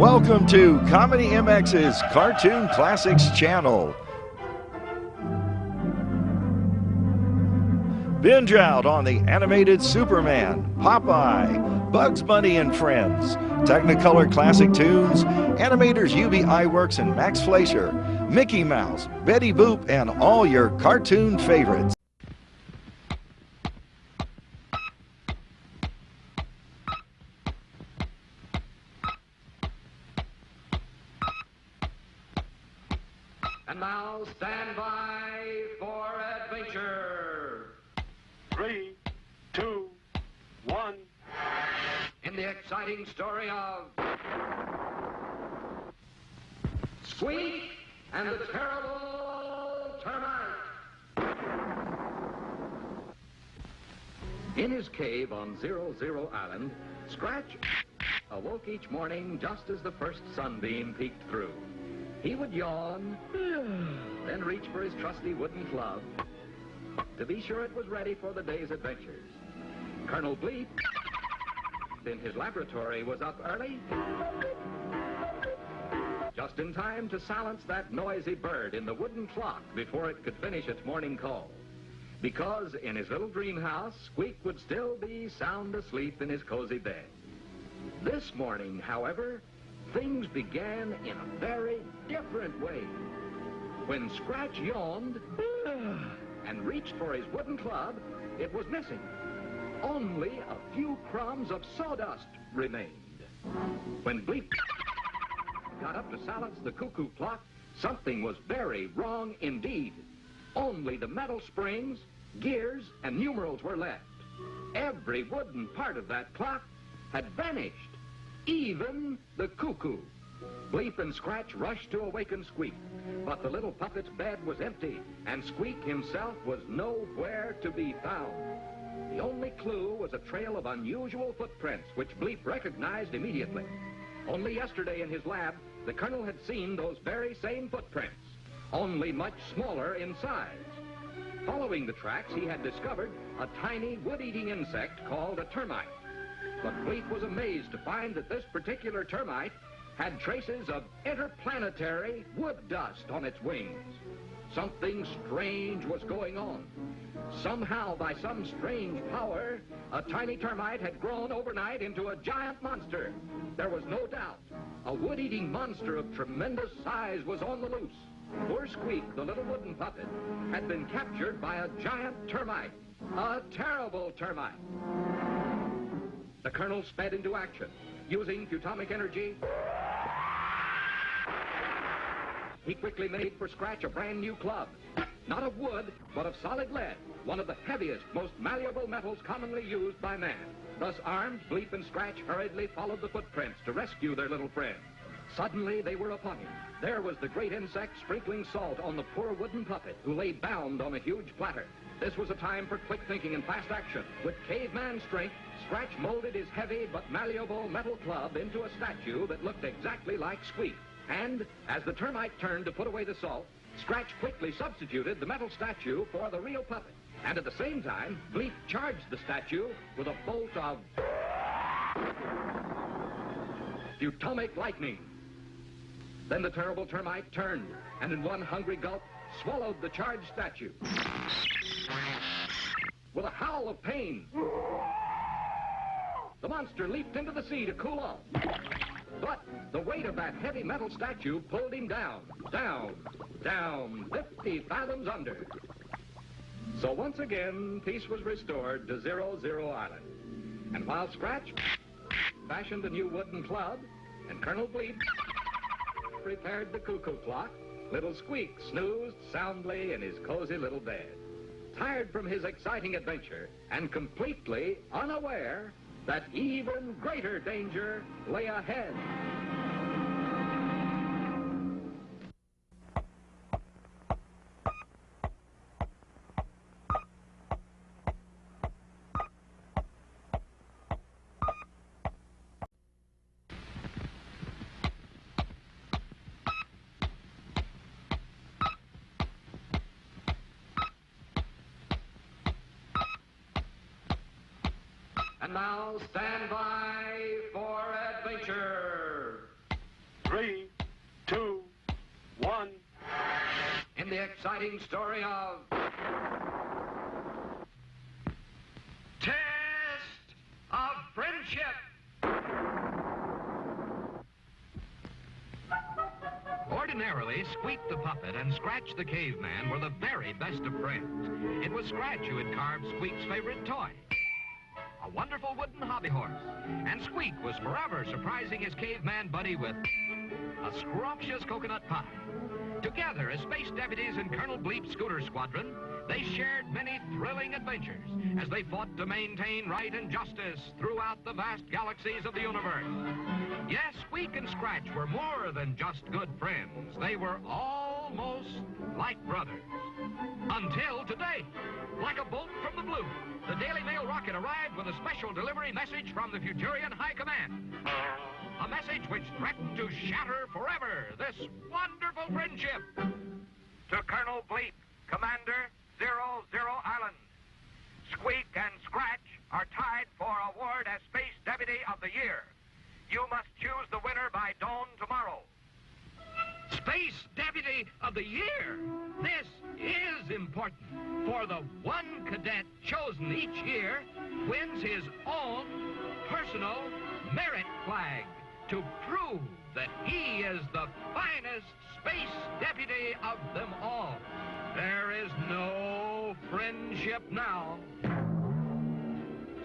Welcome to ComedyMX's Cartoon Classics channel. Binge out on the animated Superman, Popeye, Bugs Bunny and Friends, Technicolor classic tunes, animators UB Iwerks and Max Fleischer, Mickey Mouse, Betty Boop, and all your cartoon favorites. And now stand by for adventure. 3, 2, 1. In the exciting story of Squeek and the Terrible Termite. In his cave on 00 Island, Scratch awoke each morning just as the first sunbeam peeked through. He would yawn, then reach for his trusty wooden club to be sure it was ready for the day's adventures. Colonel Bleep, in his laboratory, was up early, just in time to silence that noisy bird in the wooden clock before it could finish its morning call. Because in his little dream house, Squeak would still be sound asleep in his cozy bed. This morning, however, things began in a very different way. When Scratch yawned and reached for his wooden club, it was missing. Only a few crumbs of sawdust remained. When Bleep got up to silence the cuckoo clock, something was very wrong indeed. Only the metal springs, gears, and numerals were left. Every wooden part of that clock had vanished. Even the cuckoo. Bleep and Scratch rushed to awaken Squeak, but the little puppet's bed was empty, and Squeak himself was nowhere to be found. The only clue was a trail of unusual footprints, which Bleep recognized immediately. Only yesterday in his lab, the Colonel had seen those very same footprints, only much smaller in size. Following the tracks, he had discovered a tiny wood-eating insect called a termite. But Bleep was amazed to find that this particular termite had traces of interplanetary wood dust on its wings. Something strange was going on. Somehow, by some strange power, a tiny termite had grown overnight into a giant monster. There was no doubt. A wood-eating monster of tremendous size was on the loose. Poor Squeak, the little wooden puppet, had been captured by a giant termite. A terrible termite. The Colonel sped into action. Using atomic energy, he quickly made for Scratch a brand new club. Not of wood, but of solid lead, one of the heaviest, most malleable metals commonly used by man. Thus armed, Bleep and Scratch hurriedly followed the footprints to rescue their little friend. Suddenly, they were upon him. There was the great insect sprinkling salt on the poor wooden puppet, who lay bound on a huge platter. This was a time for quick thinking and fast action. With caveman strength, Scratch molded his heavy but malleable metal club into a statue that looked exactly like Squeak. And as the termite turned to put away the salt, Scratch quickly substituted the metal statue for the real puppet. And at the same time, Bleep charged the statue with a bolt of atomic lightning. Then the terrible termite turned, and in one hungry gulp, swallowed the charged statue. With a howl of pain, the monster leaped into the sea to cool off. But the weight of that heavy metal statue pulled him down, down, down, 50 fathoms under. So once again, peace was restored to 00 Island. And while Scratch fashioned a new wooden club, and Colonel Bleep prepared the cuckoo clock, little Squeak snoozed soundly in his cozy little bed. Tired from his exciting adventure, and completely unaware that even greater danger lay ahead. And now stand by for adventure. exciting story of Test of Friendship. Ordinarily, Squeak the Puppet and Scratch the Caveman were the very best of friends. It was Scratch who had carved Squeak's favorite toy, a wonderful wooden hobby horse. And Squeak was forever surprising his caveman buddy with a scrumptious coconut pie. Together, as space deputies in Colonel Bleep's scooter squadron, they shared many thrilling adventures as they fought to maintain right and justice throughout the vast galaxies of the universe. Yes, Squeak and Scratch were more than just good friends. They were almost like brothers. Until today, like a bolt from the blue, the Daily Mail rocket arrived with a special delivery message from the Futurian High Command. A message which threatened to shatter forever this wonderful friendship. To Colonel Bleep, Commander 00 Island. Squeak and Scratch are tied for award as Space Deputy of the Year. You must choose the winner by dawn tomorrow. Space Deputy of the Year. This is important, for the one cadet chosen each year wins his own personal merit flag to prove that he is the finest space deputy of them all. There is no friendship now.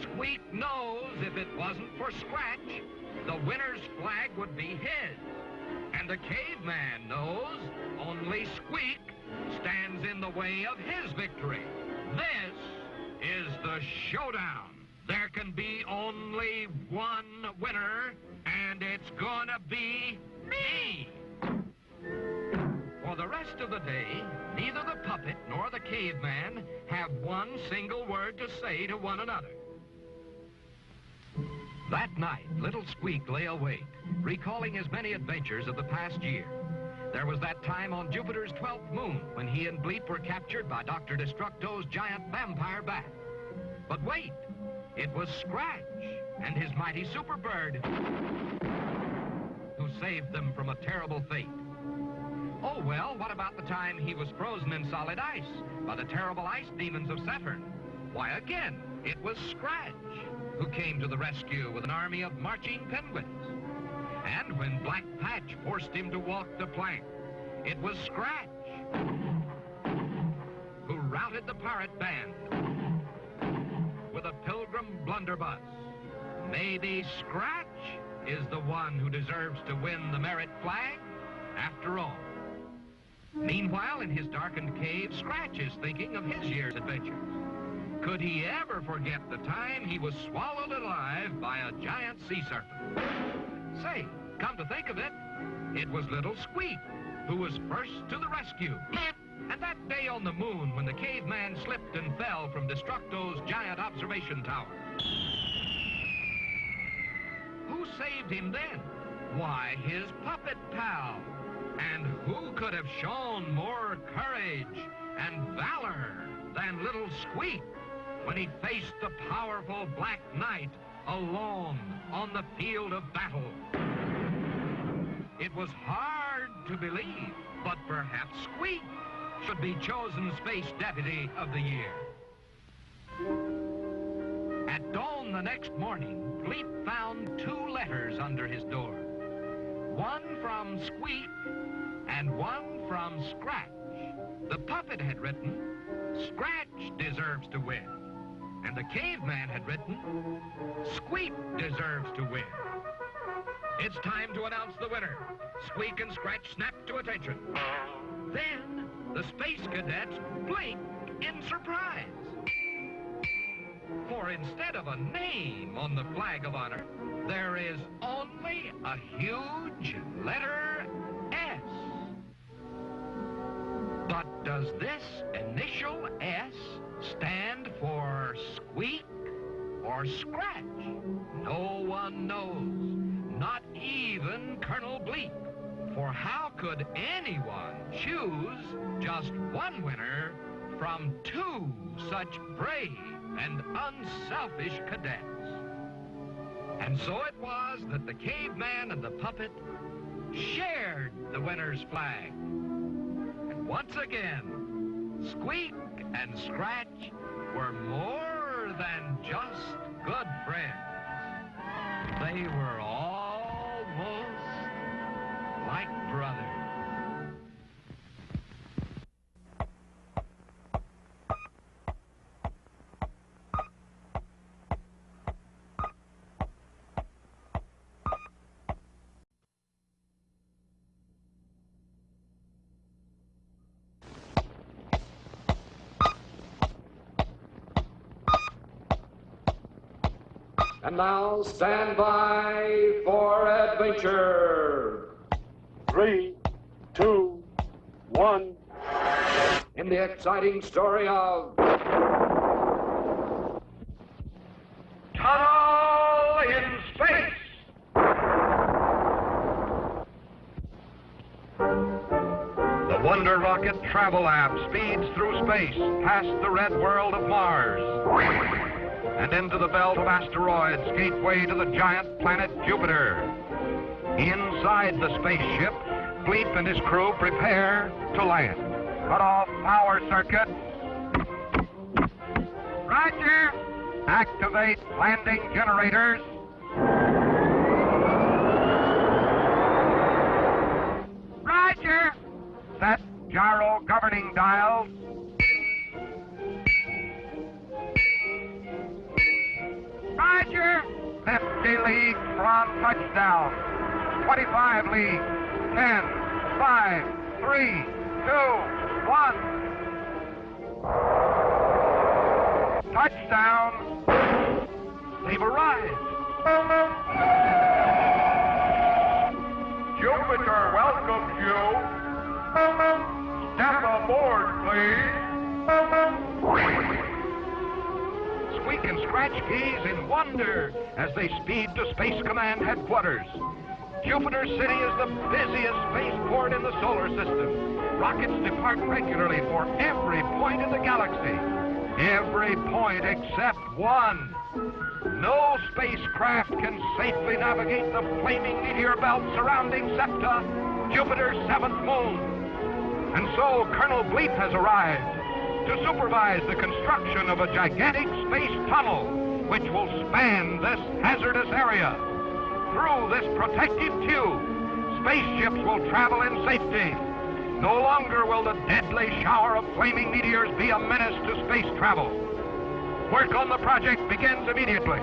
Squeak knows if it wasn't for Scratch, the winner's flag would be his. And the caveman knows only Squeak stands in the way of his victory. This is the showdown. There can be only one winner, and it's gonna be me. For the rest of the day, neither the puppet nor the caveman have one single word to say to one another. That night, little Squeak lay awake, recalling his many adventures of the past year. There was that time on Jupiter's 12th moon when he and Bleep were captured by Doctor Destructo's giant vampire bat. But wait, it was Scratch and his mighty super bird who saved them from a terrible fate. Oh, well, what about the time he was frozen in solid ice by the terrible ice demons of Saturn? Why, again, it was Scratch who came to the rescue with an army of marching penguins. And when Black Patch forced him to walk the plank, it was Scratch who routed the pirate band with a pilgrim blunderbuss. Maybe Scratch is the one who deserves to win the merit flag after all. Meanwhile, in his darkened cave, Scratch is thinking of his year's adventures. Could he ever forget the time he was swallowed alive by a giant sea serpent? Say, come to think of it, it was little Squeak who was first to the rescue. And that day on the moon when the caveman slipped and fell from Destructo's giant observation tower. Who saved him then? Why, his puppet pal. And who could have shown more courage and valor than little Squeak when he faced the powerful Black Knight alone on the field of battle? It was hard to believe, but perhaps Squeak should be chosen Space Deputy of the Year. At dawn the next morning, Bleep found 2 letters under his door. One from Squeak and one from Scratch. The puppet had written, Scratch deserves to win. And the caveman had written, Squeak deserves to win. It's time to announce the winner. Squeak and Scratch snapped to attention. Then the space cadets blinked in surprise. For instead of a name on the flag of honor, there is only a huge letter S. But does this initial S stand for Squeak or Scratch? No one knows, not even Colonel Bleep. For how could anyone choose just one winner from 2 such brave and unselfish cadets? And so it was that the caveman and the puppet shared the winner's flag. And Once again, Squeak and Scratch were more than just good friends. They were almost like brothers. And now, stand by for adventure. 3, 2, 1. In the exciting story of Tunnel in Space. The Wonder Rocket Travel Lab speeds through space past the red world of Mars and into the belt of asteroids, gateway to the giant planet Jupiter. Inside the spaceship, Bleep and his crew prepare to land. Cut off power circuit. Roger. Activate landing generators. Roger. Set gyro governing dials. Roger. 50 leagues from touchdown. 25 leagues. 10, 5, 3, 2, 1. Touchdown. They've arrived. Jupiter welcomes you. Step aboard, please. Squeak and Scratch gaze in wonder as they speed to Space Command headquarters. Jupiter City is the busiest spaceport in the solar system. Rockets depart regularly for every point in the galaxy. Every point except one. No spacecraft can safely navigate the flaming meteor belt surrounding Septa, Jupiter's seventh moon. And so Colonel Bleep has arrived to supervise the construction of a gigantic space tunnel which will span this hazardous area. Through this protective tube, spaceships will travel in safety. No longer will the deadly shower of flaming meteors be a menace to space travel. Work on the project begins immediately.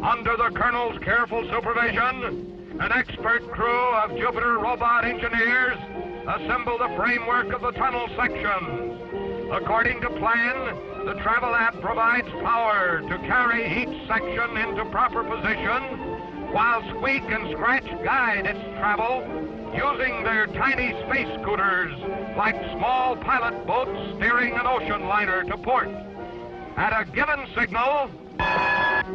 Under the Colonel's careful supervision, an expert crew of Jupiter robot engineers assemble the framework of the tunnel sections. According to plan, the travel app provides power to carry each section into proper position, while Squeak and Scratch guide its travel using their tiny space scooters like small pilot boats steering an ocean liner to port. At a given signal,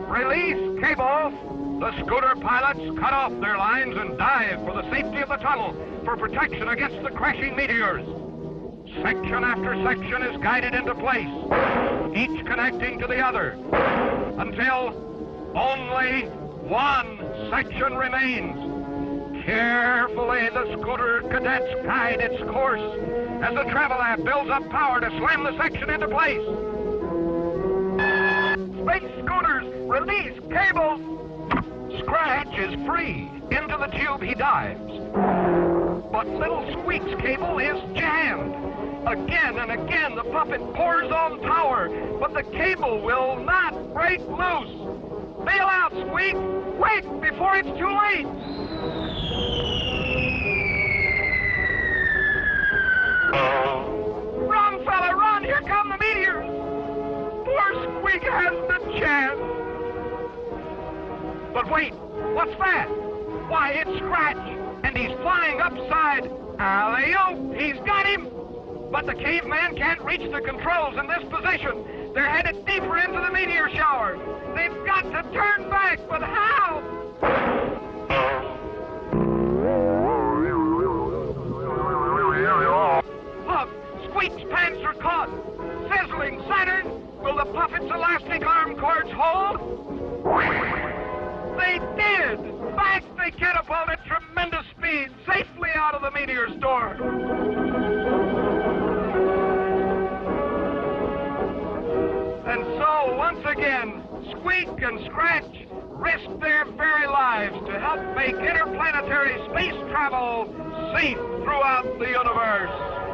release cable, the scooter pilots cut off their lines and dive for the safety of the tunnel for protection against the crashing meteors. Section after section is guided into place, each connecting to the other, until only one section remains. Carefully, the scooter cadets guide its course as the travel app builds up power to slam the section into place. Space scooters, release cables. Scratch is free. Into the tube he dives. But little Squeak's cable is jammed. Again and again, the puppet pours on power, but the cable will not break loose. Bail out, Squeak! Wait before it's too late! Run, fella, run! Here come the meteors! Poor Squeak hasn't a chance. But wait, what's that? Why, it's Scratch, and he's flying upside. Alley-oop, he's got him! But the caveman can't reach the controls in this position. They're headed deeper into the meteor shower. They've got to turn back, but how? Look, Squeak's pants are caught. Sizzling Saturn, will the puppet's elastic arm cords hold? They did! Back they catapult at tremendous speed, safely out out of the meteor storm. And so, once again, Squeak and Scratch risk their very lives to help make interplanetary space travel safe throughout the universe.